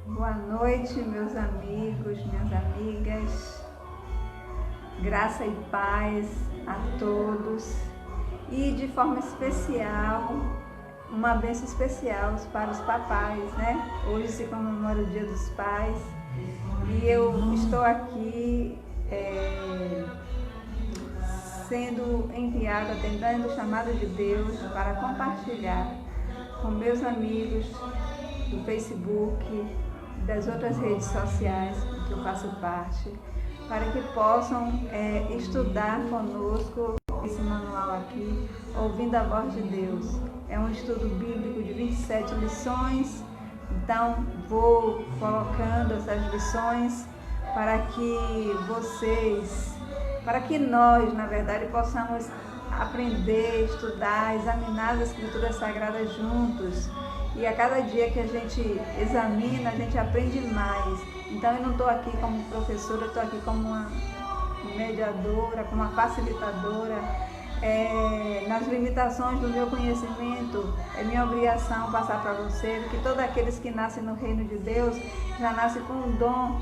Boa noite, meus amigos, minhas amigas. Graça e paz a todos. E de forma especial, uma bênção especial para os papais, né? Hoje se comemora o Dia dos Pais. E eu estou aqui sendo enviada, atendendo o chamado de Deus para compartilhar com meus amigos do Facebook, das outras redes sociais que eu faço parte, para que possam estudar conosco esse manual aqui, ouvindo a voz de Deus. É um estudo bíblico de 27 lições, então vou colocando essas lições para que vocês, para que nós, na verdade, possamos aprender, estudar, examinar as Escrituras Sagradas juntos. E a cada dia que a gente examina, a gente aprende mais. Então eu não estou aqui como professora, eu estou aqui como uma mediadora, como uma facilitadora. Nas limitações do meu conhecimento, é minha obrigação passar para você que todos aqueles que nascem no reino de Deus já nascem com o dom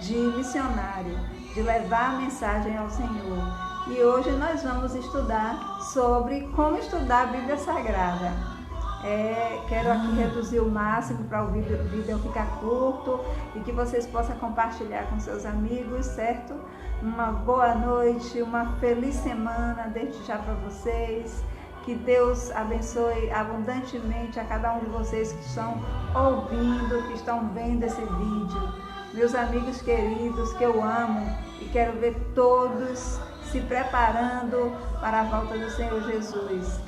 de missionário, de levar a mensagem ao Senhor. E hoje nós vamos estudar sobre como estudar a Bíblia Sagrada. Quero aqui reduzir o máximo para o vídeo ficar curto e que vocês possam compartilhar com seus amigos, certo? Uma boa noite, uma feliz semana desde já para vocês. Que Deus abençoe abundantemente a cada um de vocês que estão ouvindo, que estão vendo esse vídeo. Meus amigos queridos que eu amo e quero ver todos se preparando para a volta do Senhor Jesus.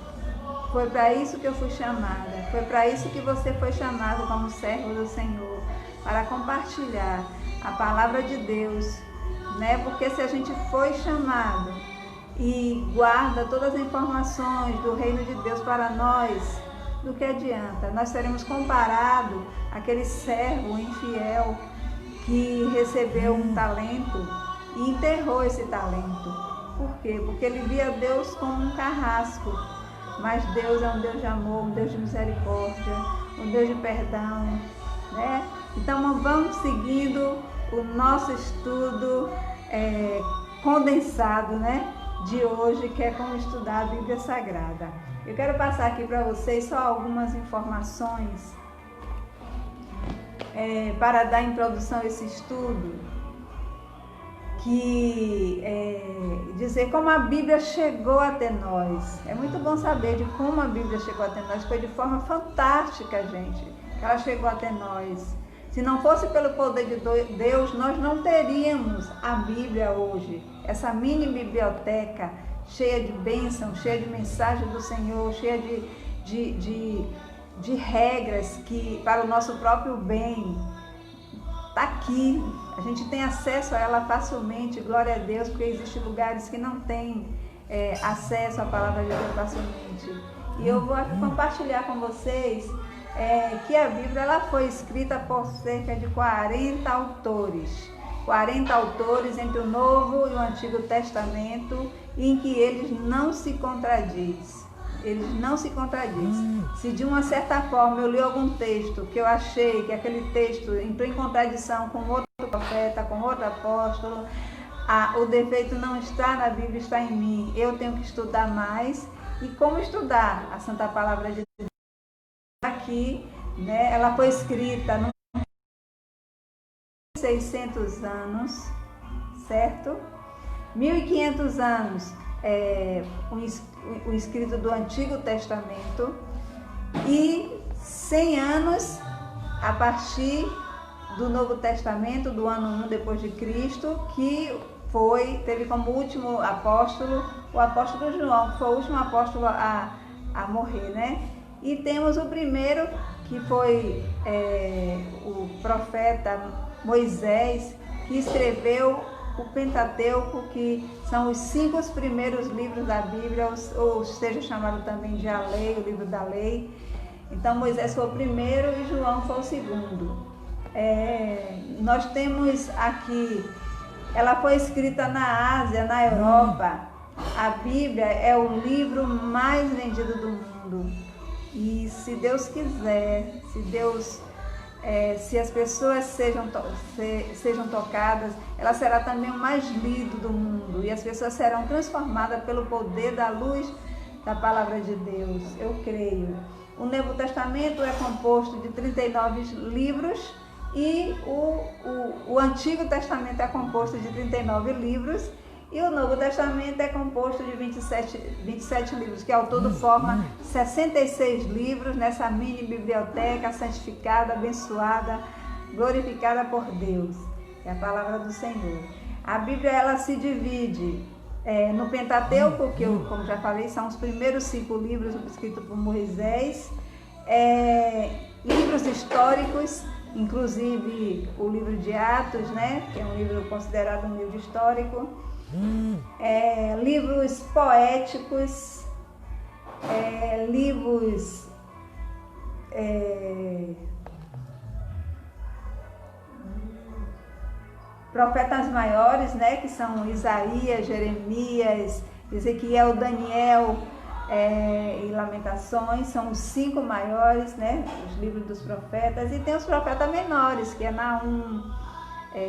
Foi para isso que eu fui chamada, foi para isso que você foi chamado como servo do Senhor, para compartilhar a palavra de Deus, né? Porque se a gente foi chamado e guarda todas as informações do reino de Deus para nós, do que adianta? Nós seremos comparados àquele servo infiel que recebeu um talento e enterrou esse talento. Por quê? Porque ele via Deus como um carrasco. Mas Deus é um Deus de amor, um Deus de misericórdia, um Deus de perdão, né? Então vamos seguindo o nosso estudo condensado, né? De hoje, que é como estudar a Bíblia Sagrada. Eu quero passar aqui para vocês só algumas informações para dar introdução a esse estudo. Dizer como a Bíblia chegou até nós. É muito bom saber de como a Bíblia chegou até nós. Foi de forma fantástica, gente, que ela chegou até nós. Se não fosse pelo poder de Deus, nós não teríamos a Bíblia hoje. Essa mini biblioteca cheia de bênçãos, cheia de mensagem do Senhor, cheia de regras para o nosso próprio bem. Está aqui, a gente tem acesso a ela facilmente, glória a Deus, porque existem lugares que não têm acesso à palavra de Deus facilmente. E eu vou compartilhar com vocês que a Bíblia ela foi escrita por cerca de 40 autores. 40 autores entre o Novo e o Antigo Testamento, em que eles não se contradizem. Eles não se contradizem. Se de uma certa forma eu li algum texto que eu achei que aquele texto entrou em contradição com outro profeta, com outro apóstolo, o defeito não está na Bíblia, está em mim. Eu tenho que estudar mais. E como estudar a Santa Palavra de Deus? Aqui, né, ela foi escrita no 600 anos, certo? 1500 anos o escrito do Antigo Testamento e 100 anos a partir do Novo Testamento, do ano 1 depois de Cristo, que teve como último apóstolo o apóstolo João, que foi o último apóstolo a morrer, né? E temos o primeiro, que foi o profeta Moisés, que escreveu o Pentateuco, que são os 5 primeiros livros da Bíblia, ou seja, chamado também de a lei, o livro da lei. Então Moisés foi o primeiro e João foi o segundo. Nós temos aqui, ela foi escrita na Ásia, na Europa. A Bíblia é o livro mais vendido do mundo. E se Deus quiser, se Deus se as pessoas sejam tocadas, ela será também o mais lido do mundo, e as pessoas serão transformadas pelo poder da luz da palavra de Deus. Eu creio. O Novo Testamento é composto de 39 livros e o Antigo Testamento é composto de 39 livros e o Novo Testamento é composto de 27 livros, que ao todo forma 66 livros nessa mini biblioteca santificada, abençoada, glorificada por Deus. É a palavra do Senhor. A Bíblia, ela se divide no Pentateuco, que eu, como já falei, são os primeiros 5 livros escritos por Moisés, livros históricos, inclusive o livro de Atos, né, que é um livro considerado um livro histórico, livros poéticos, livros profetas maiores, né, que são Isaías, Jeremias, Ezequiel, Daniel e Lamentações, são os 5 maiores, né, os livros dos profetas, e tem os profetas menores, que é Naum,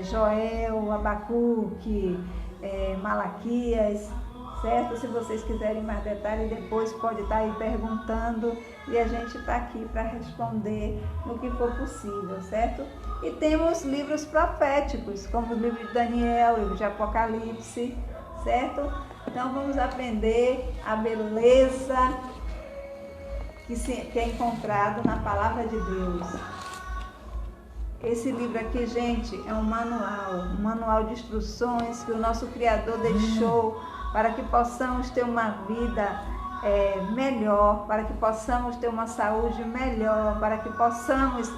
Joel, Abacuque, Malaquias, certo? Se vocês quiserem mais detalhes, depois pode estar aí perguntando e a gente está aqui para responder no que for possível, certo? E temos livros proféticos, como o livro de Daniel, o livro de Apocalipse, certo? Então vamos aprender a beleza que é encontrado na palavra de Deus. Esse livro aqui, gente, é um manual de instruções que o nosso Criador deixou para que possamos ter uma vida melhor, para que possamos ter uma saúde melhor, para que possamos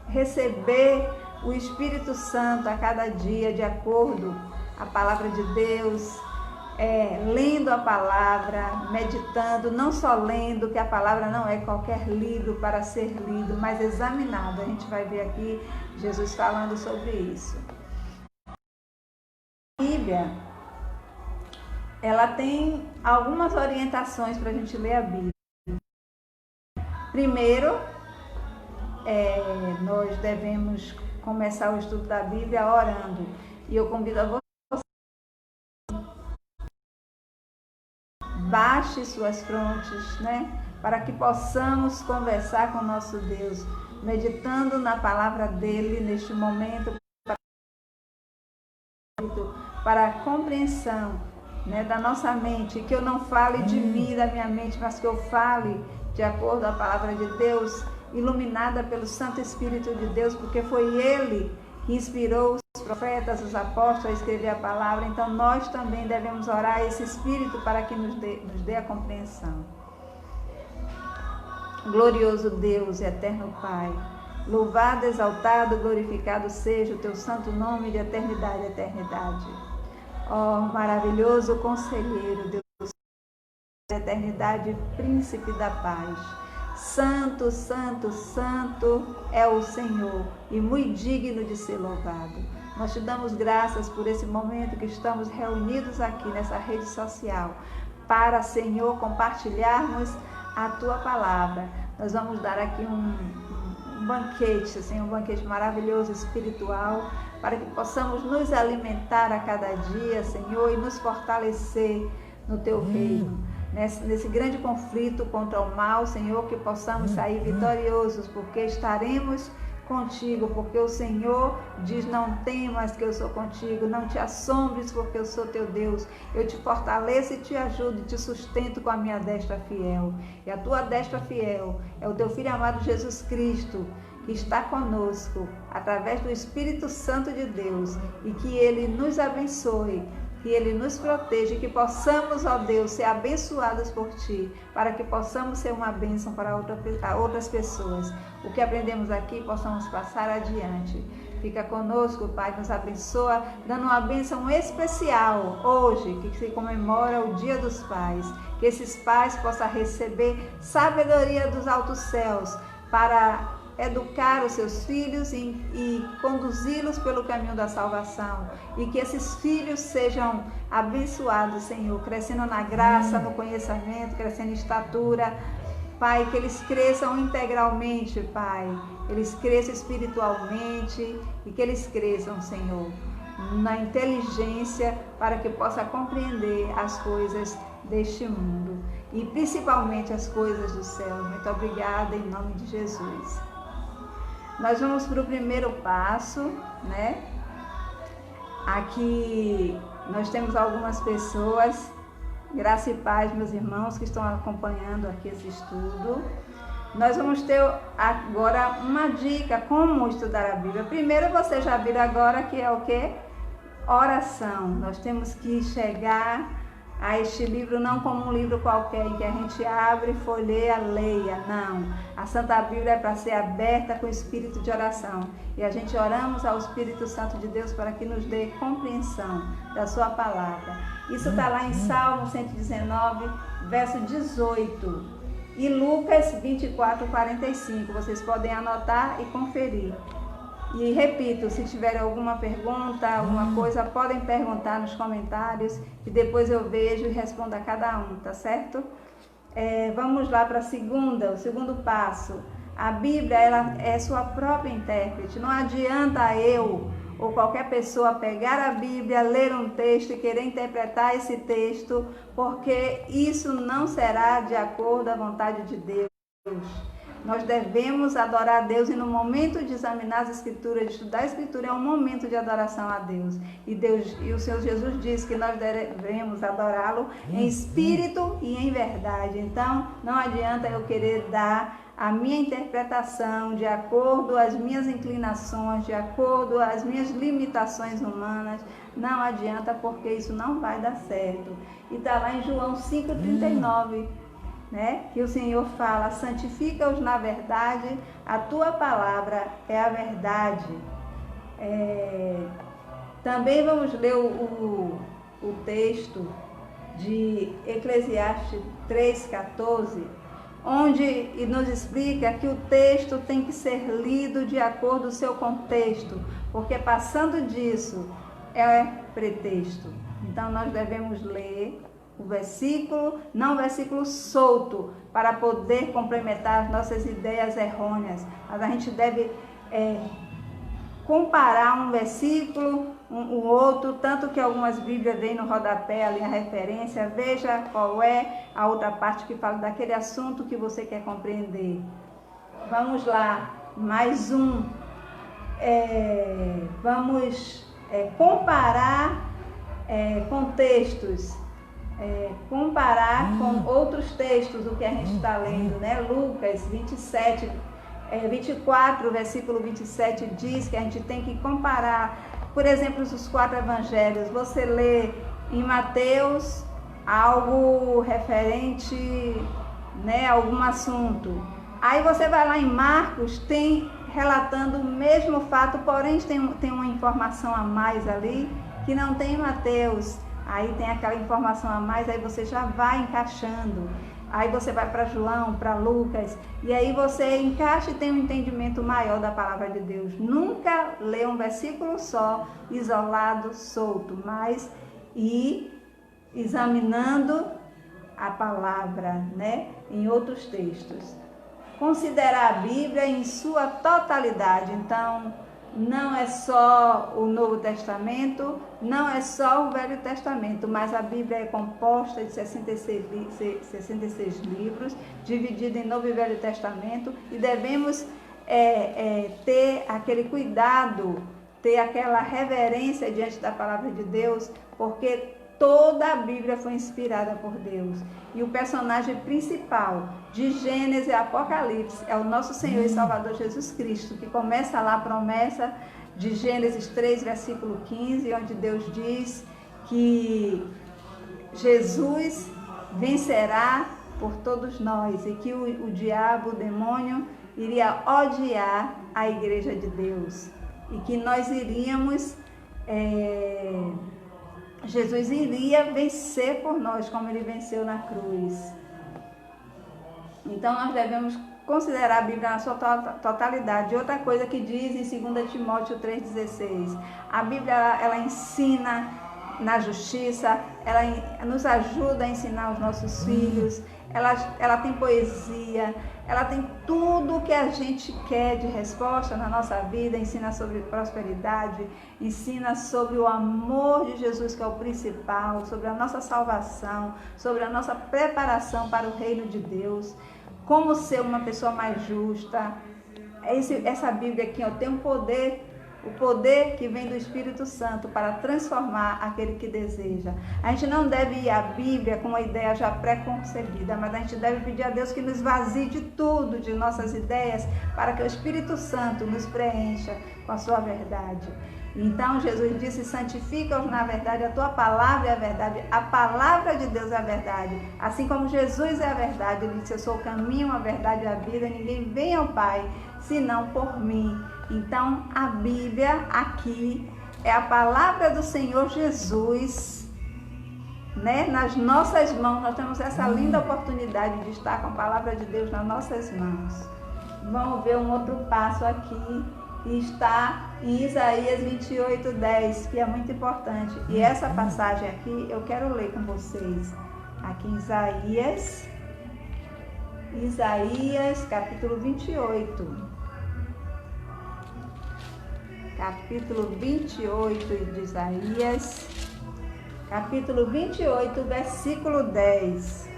receber o Espírito Santo a cada dia, de acordo com a palavra de Deus, lendo a palavra, meditando, não só lendo, que a palavra não é qualquer livro para ser lido, mas examinado. A gente vai ver aqui Jesus falando sobre isso. A Bíblia, ela tem algumas orientações para a gente ler a Bíblia. Primeiro, nós devemos começar o estudo da Bíblia orando. E eu convido a você, baixe suas frontes, né? Para que possamos conversar com o nosso Deus, meditando na palavra dele neste momento, para a compreensão, né, da nossa mente, que eu não fale de mim, da minha mente, mas que eu fale de acordo com a palavra de Deus, iluminada pelo Santo Espírito de Deus, porque foi ele que inspirou os profetas, os apóstolos a escrever a palavra. Então nós também devemos orar a esse Espírito para que nos dê a compreensão. Glorioso Deus e eterno Pai, louvado, exaltado, glorificado seja o teu santo nome de eternidade a eternidade. Ó maravilhoso conselheiro, Deus da eternidade, príncipe da paz. Santo, santo, santo é o Senhor e muito digno de ser louvado. Nós te damos graças por esse momento que estamos reunidos aqui nessa rede social para, Senhor, compartilharmos a tua palavra. Nós vamos dar aqui um banquete, assim, um banquete maravilhoso, espiritual, para que possamos nos alimentar a cada dia, Senhor, e nos fortalecer no teu reino. Nesse grande conflito contra o mal, Senhor, que possamos sair vitoriosos, porque estaremos contigo, porque o Senhor diz: não temas que eu sou contigo, não te assombres, porque eu sou teu Deus, eu te fortaleço e te ajudo e te sustento com a minha destra fiel. E a tua destra fiel é o teu Filho amado Jesus Cristo, que está conosco através do Espírito Santo de Deus, e que ele nos abençoe, que ele nos proteja e que possamos, ó Deus, ser abençoados por ti, para que possamos ser uma bênção para outras pessoas. O que aprendemos aqui, possamos passar adiante. Fica conosco, Pai, nos abençoa, dando uma bênção especial hoje, que se comemora o Dia dos Pais. Que esses pais possam receber sabedoria dos altos céus para educar os seus filhos e conduzi-los pelo caminho da salvação. E que esses filhos sejam abençoados, Senhor, crescendo na graça, no conhecimento, crescendo em estatura. Pai, que eles cresçam integralmente, Pai, eles cresçam espiritualmente e que eles cresçam, Senhor, na inteligência para que possa compreender as coisas deste mundo e principalmente as coisas do céu. Muito obrigada em nome de Jesus. Nós vamos para o primeiro passo, né? Aqui nós temos algumas pessoas, graça e paz, meus irmãos, que estão acompanhando aqui esse estudo. Nós vamos ter agora uma dica como estudar a Bíblia. Primeiro, você já viu agora que é o quê? Oração. Nós temos que chegar a este livro não como um livro qualquer em que a gente abre, folheia, leia. Não. A Santa Bíblia é para ser aberta com espírito de oração. E a gente oramos ao Espírito Santo de Deus para que nos dê compreensão da sua palavra. Isso está lá em Salmo 119, verso 18. E Lucas 24, 45. Vocês podem anotar e conferir. E repito, se tiver alguma pergunta, alguma coisa, podem perguntar nos comentários e depois eu vejo e respondo a cada um, tá certo? Vamos lá para o segundo passo. A Bíblia, ela é sua própria intérprete. Não adianta eu ou qualquer pessoa pegar a Bíblia, ler um texto e querer interpretar esse texto, porque isso não será de acordo à vontade de Deus. Nós devemos adorar a Deus e no momento de examinar as Escrituras, de estudar a Escritura, é um momento de adoração a Deus. E o Senhor Jesus diz que nós devemos adorá-lo em espírito e em verdade. Então, não adianta eu querer dar a minha interpretação de acordo às minhas inclinações, de acordo às minhas limitações humanas. Não adianta, porque isso não vai dar certo. E está lá em João 5,39. Né? Que o Senhor fala: santifica-os na verdade, a tua palavra é a verdade. Também vamos ler o texto de Eclesiastes 3,14, onde nos explica que o texto tem que ser lido de acordo com o seu contexto, porque passando disso é pretexto. Então nós devemos ler o versículo, não o versículo solto, para poder complementar as nossas ideias errôneas. Mas a gente deve comparar um versículo, o outro, tanto que algumas Bíblias vêm no rodapé ali a referência, veja qual é a outra parte que fala daquele assunto que você quer compreender. Vamos lá, mais um. Vamos comparar contextos. Comparar com outros textos do que a gente está lendo, né? Lucas 24, versículo 27 diz que a gente tem que comparar, por exemplo, os 4 evangelhos. Você lê em Mateus algo referente, né, a algum assunto. Aí você vai lá em Marcos, tem relatando o mesmo fato, porém tem uma informação a mais ali que não tem em Mateus. Aí tem aquela informação a mais, aí você já vai encaixando. Aí você vai para João, para Lucas, e aí você encaixa e tem um entendimento maior da palavra de Deus. Nunca lê um versículo só, isolado, solto, mas ir examinando a palavra, né, em outros textos. Considerar a Bíblia em sua totalidade. Então, não é só o Novo Testamento, não é só o Velho Testamento, mas a Bíblia é composta de 66 livros, dividida em Novo e Velho Testamento, e devemos ter aquele cuidado, ter aquela reverência diante da palavra de Deus, porque toda a Bíblia foi inspirada por Deus. E o personagem principal de Gênesis e Apocalipse é o nosso Senhor e Salvador Jesus Cristo, que começa lá a promessa de Gênesis 3, versículo 15, onde Deus diz que Jesus vencerá por todos nós e que o diabo, o demônio, iria odiar a igreja de Deus e que nós iríamos... Jesus iria vencer por nós, como ele venceu na cruz. Então, nós devemos considerar a Bíblia na sua totalidade. Outra coisa que diz em 2 Timóteo 3,16, a Bíblia, ela ensina na justiça, ela nos ajuda a ensinar os nossos filhos, ela tem poesia, ela tem tudo o que a gente quer de resposta na nossa vida, ensina sobre prosperidade, ensina sobre o amor de Jesus, que é o principal, sobre a nossa salvação, sobre a nossa preparação para o reino de Deus, como ser uma pessoa mais justa. Essa Bíblia aqui tem um poder, o poder que vem do Espírito Santo para transformar aquele que deseja. A gente não deve ir à Bíblia com uma ideia já pré-concebida, mas a gente deve pedir a Deus que nos vazie de tudo, de nossas ideias, para que o Espírito Santo nos preencha com a sua verdade. Então Jesus disse: santifica-os na verdade, a tua palavra é a verdade, a palavra de Deus é a verdade. Assim como Jesus é a verdade, ele disse: eu sou o caminho, a verdade e a vida, ninguém vem ao Pai senão por mim. Então a Bíblia aqui é a palavra do Senhor Jesus, né? Nas nossas mãos. Nós temos essa linda oportunidade de estar com a palavra de Deus nas nossas mãos. Vamos ver um outro passo aqui, que está em Isaías 28:10, que é muito importante. E essa passagem aqui eu quero ler com vocês. Aqui em Isaías capítulo 28. Capítulo 28 de Isaías, capítulo 28, versículo 10.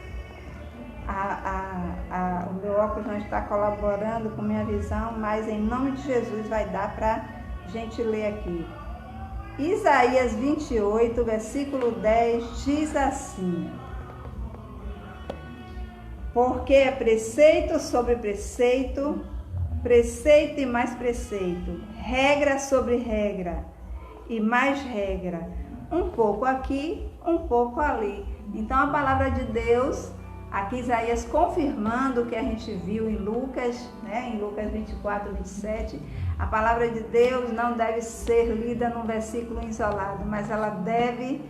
O meu óculos não está colaborando com minha visão, mas em nome de Jesus vai dar para a gente ler aqui. Isaías 28, versículo 10 diz assim: porque é preceito sobre preceito, preceito e mais preceito, regra sobre regra e mais regra, um pouco aqui, um pouco ali. Então a palavra de Deus, aqui Isaías confirmando o que a gente viu em Lucas, né? Em Lucas 24, 27, a palavra de Deus não deve ser lida num versículo isolado, mas ela deve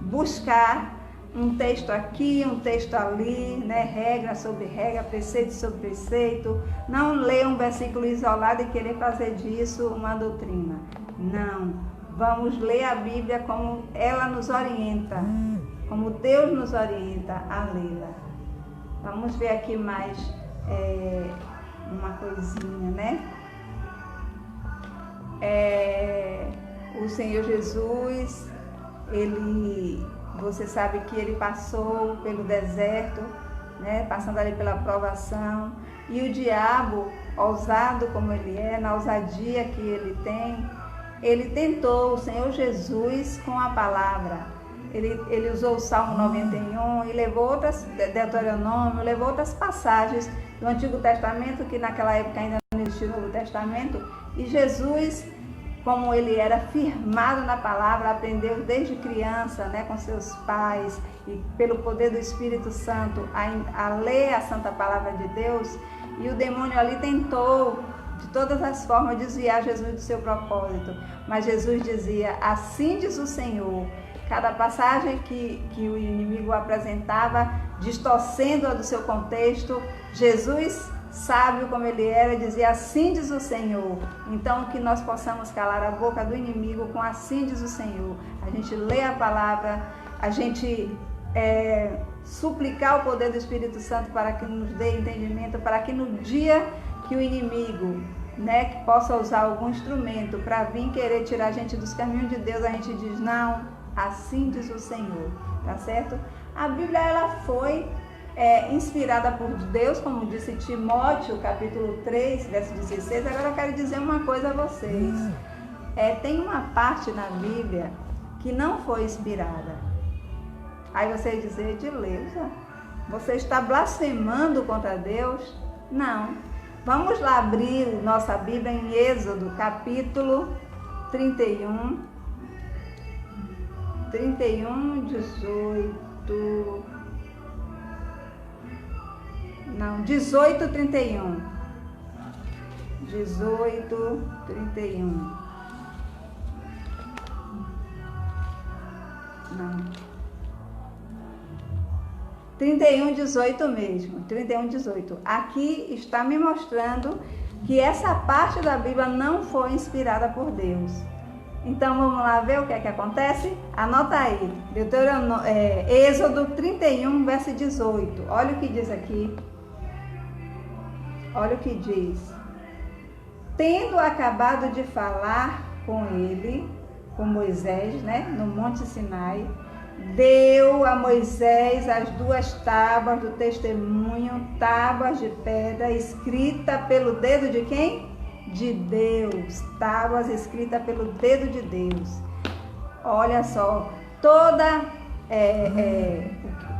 buscar um texto aqui, um texto ali, né? Regra sobre regra, preceito sobre preceito. Não ler um versículo isolado e querer fazer disso uma doutrina. Não. Vamos ler a Bíblia como ela nos orienta, como Deus nos orienta a lê-la. Vamos ver aqui mais uma coisinha, né? O Senhor Jesus, você sabe que ele passou pelo deserto, né? Passando ali pela provação. E o diabo, ousado como ele é, na ousadia que ele tem, ele tentou o Senhor Jesus com a palavra. Ele usou o Salmo 91 e levou outras, Deuteronômio, levou outras passagens do Antigo Testamento, que naquela época ainda não existia o Novo Testamento. E Jesus, como ele era firmado na palavra, aprendeu desde criança, né, com seus pais, e pelo poder do Espírito Santo, a ler a Santa Palavra de Deus. E o demônio ali tentou, de todas as formas, desviar Jesus do seu propósito. Mas Jesus dizia: assim diz o Senhor. Cada passagem que o inimigo apresentava, distorcendo-a do seu contexto, Jesus, sábio como ele era, dizia: assim diz o Senhor. Então que nós possamos calar a boca do inimigo com assim diz o Senhor. A gente lê a palavra, a gente suplicar o poder do Espírito Santo para que nos dê entendimento, para que no dia que o inimigo, né, que possa usar algum instrumento para vir querer tirar a gente dos caminhos de Deus, a gente diz: não, assim diz o Senhor, tá certo? A Bíblia, ela foi inspirada por Deus, como disse Timóteo, capítulo 3, verso 16. Agora eu quero dizer uma coisa a vocês. Tem uma parte na Bíblia que não foi inspirada. Aí você vai dizer: Edileuza, você está blasfemando contra Deus? Não. Vamos lá abrir nossa Bíblia em Êxodo, capítulo 31, 18, 31. 18, 31. Não. 31, 18 mesmo. 31, 18. Aqui está me mostrando que essa parte da Bíblia não foi inspirada por Deus. Então vamos lá ver o que é que acontece? Anota aí, Êxodo 31, verso 18. Olha o que diz aqui. Olha o que diz. Tendo acabado de falar com ele, com Moisés, né, no Monte Sinai, deu a Moisés as 2 tábuas do testemunho, tábuas de pedra, escrita pelo dedo de quem? De Deus. Tábuas escritas pelo dedo de Deus. Olha só,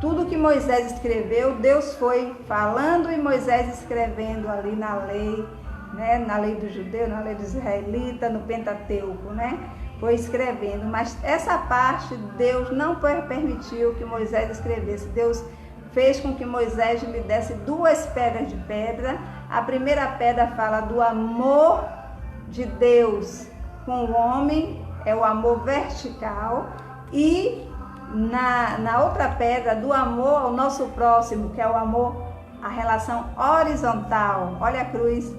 tudo que Moisés escreveu, Deus foi falando e Moisés escrevendo ali na lei, né, na lei do judeu, na lei do israelita, no Pentateuco, né? Foi escrevendo, mas essa parte Deus não permitiu que Moisés escrevesse. Deus fez com que Moisés lhe desse 2 pedras de pedra. A primeira pedra fala do amor de Deus com o homem, é o amor vertical, e na outra pedra do amor ao nosso próximo, que é o amor, a relação horizontal. Olha a cruz,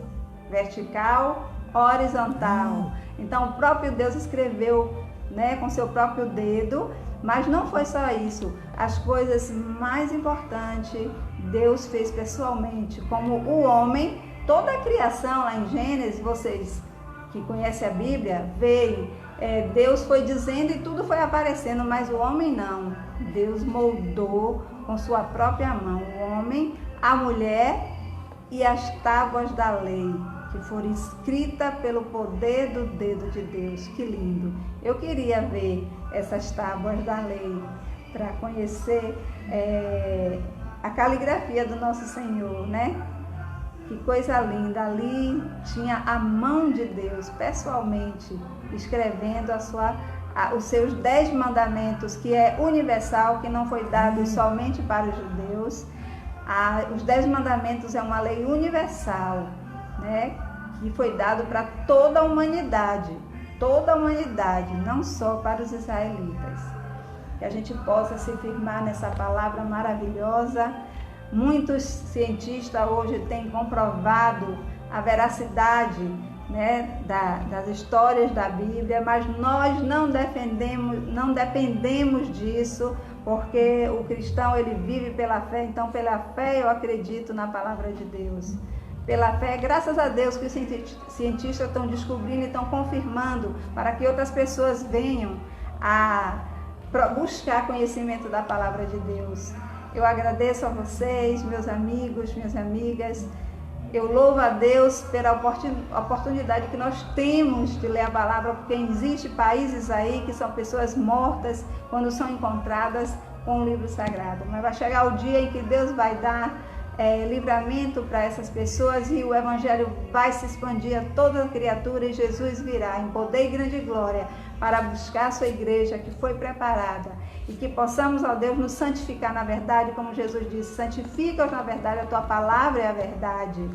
vertical, horizontal. Então o próprio Deus escreveu, né, com seu próprio dedo, mas não foi só isso. As coisas mais importantes Deus fez pessoalmente, como o homem. Toda a criação lá em Gênesis, vocês que conhecem a Bíblia, veem, Deus foi dizendo e tudo foi aparecendo, mas o homem não. Deus moldou com sua própria mão o homem, a mulher e as tábuas da lei, que foram escritas pelo poder do dedo de Deus. Que lindo! Eu queria ver essas tábuas da lei para conhecer a caligrafia do nosso Senhor, né? Que coisa linda! Ali tinha a mão de Deus pessoalmente escrevendo os seus 10 mandamentos, que é universal, que não foi dado somente para os judeus. Os 10 mandamentos é uma lei universal, né? Que foi dado para toda a humanidade, não só para os israelitas. Que a gente possa se firmar nessa palavra maravilhosa. Muitos cientistas hoje têm comprovado a veracidade, né, das histórias da Bíblia, mas nós não dependemos disso, porque o cristão ele vive pela fé. Então pela fé eu acredito na palavra de Deus. Pela fé, graças a Deus que os cientistas estão descobrindo e estão confirmando, para que outras pessoas venham a buscar conhecimento da palavra de Deus. Eu agradeço a vocês, meus amigos, minhas amigas. Eu louvo a Deus pela oportunidade que nós temos de ler a palavra, porque existem países aí que são pessoas mortas quando são encontradas com o livro sagrado. Mas vai chegar o dia em que Deus vai dar livramento para essas pessoas e o evangelho vai se expandir a toda a criatura, e Jesus virá em poder e grande glória para buscar a sua igreja que foi preparada, e que possamos, ó Deus, nos santificar na verdade, como Jesus disse: santifica-os na verdade, a tua palavra é a verdade.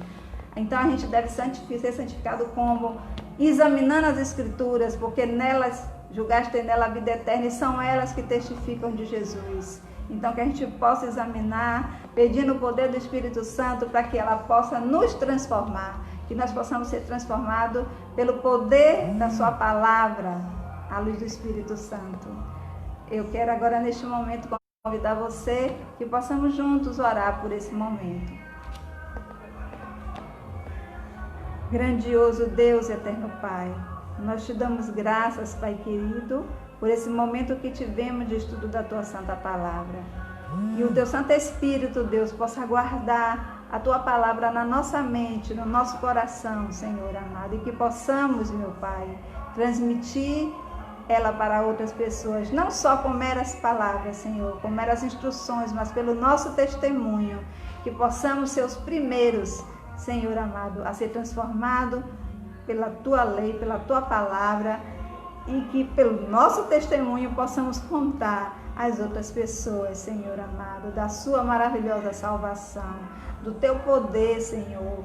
Então a gente deve ser santificado como? Examinando as escrituras, porque nelas julgaste nela a vida eterna, e são elas que testificam de Jesus. Então que a gente possa examinar, pedindo o poder do Espírito Santo para que ela possa nos transformar, que nós possamos ser transformados pelo poder da sua palavra, à luz do Espírito Santo. Eu quero agora neste momento convidar você que possamos juntos orar por esse momento. Grandioso Deus, eterno Pai, nós te damos graças, Pai querido, por esse momento que tivemos de estudo da Tua Santa Palavra. E o Teu Santo Espírito, Deus, possa guardar a Tua Palavra na nossa mente, no nosso coração, Senhor amado, e que possamos, meu Pai, transmitir ela para outras pessoas, não só com meras palavras, Senhor, com meras instruções, mas pelo nosso testemunho, que possamos ser os primeiros, Senhor amado, a ser transformado pela Tua lei, pela Tua palavra, e que pelo nosso testemunho possamos contar às outras pessoas, Senhor amado, da Sua maravilhosa salvação, do Teu poder, Senhor,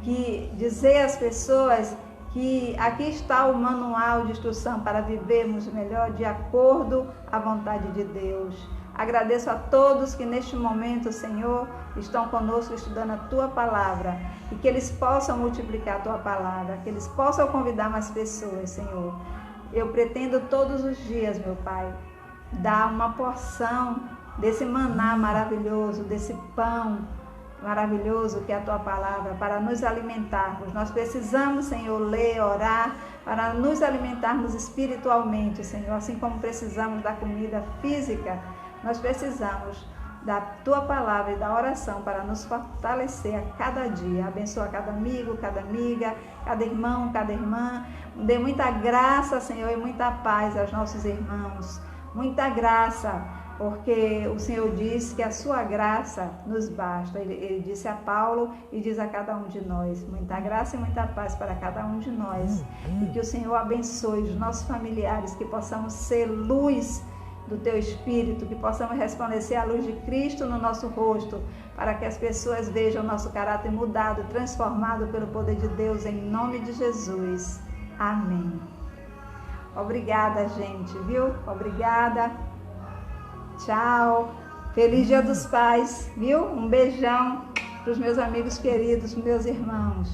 que dizer às pessoas que aqui está o manual de instrução para vivermos melhor de acordo à vontade de Deus. Agradeço a todos que neste momento, Senhor, estão conosco estudando a Tua palavra, e que eles possam multiplicar a Tua palavra, que eles possam convidar mais pessoas, Senhor. eu pretendo todos os dias, meu Pai, dar uma porção desse maná maravilhoso, desse pão maravilhoso que é a Tua palavra, para nos alimentarmos. Nós precisamos, Senhor, ler, orar, para nos alimentarmos espiritualmente, Senhor. Assim como precisamos da comida física, nós precisamos da Tua palavra e da oração para nos fortalecer a cada dia. Abençoa cada amigo, cada amiga, cada irmão, cada irmã. Dê muita graça, Senhor, e muita paz aos nossos irmãos. Muita graça, porque o Senhor diz que a sua graça nos basta. Ele disse a Paulo e diz a cada um de nós. Muita graça e muita paz para cada um de nós. E que o Senhor abençoe os nossos familiares, que possamos ser luz do Teu Espírito, que possamos resplandecer a luz de Cristo no nosso rosto, para que as pessoas vejam o nosso caráter mudado, transformado pelo poder de Deus, em nome de Jesus. Amém. Obrigada, gente, viu? Obrigada. Tchau. Feliz Dia dos Pais, viu? Um beijão para os meus amigos queridos, meus irmãos.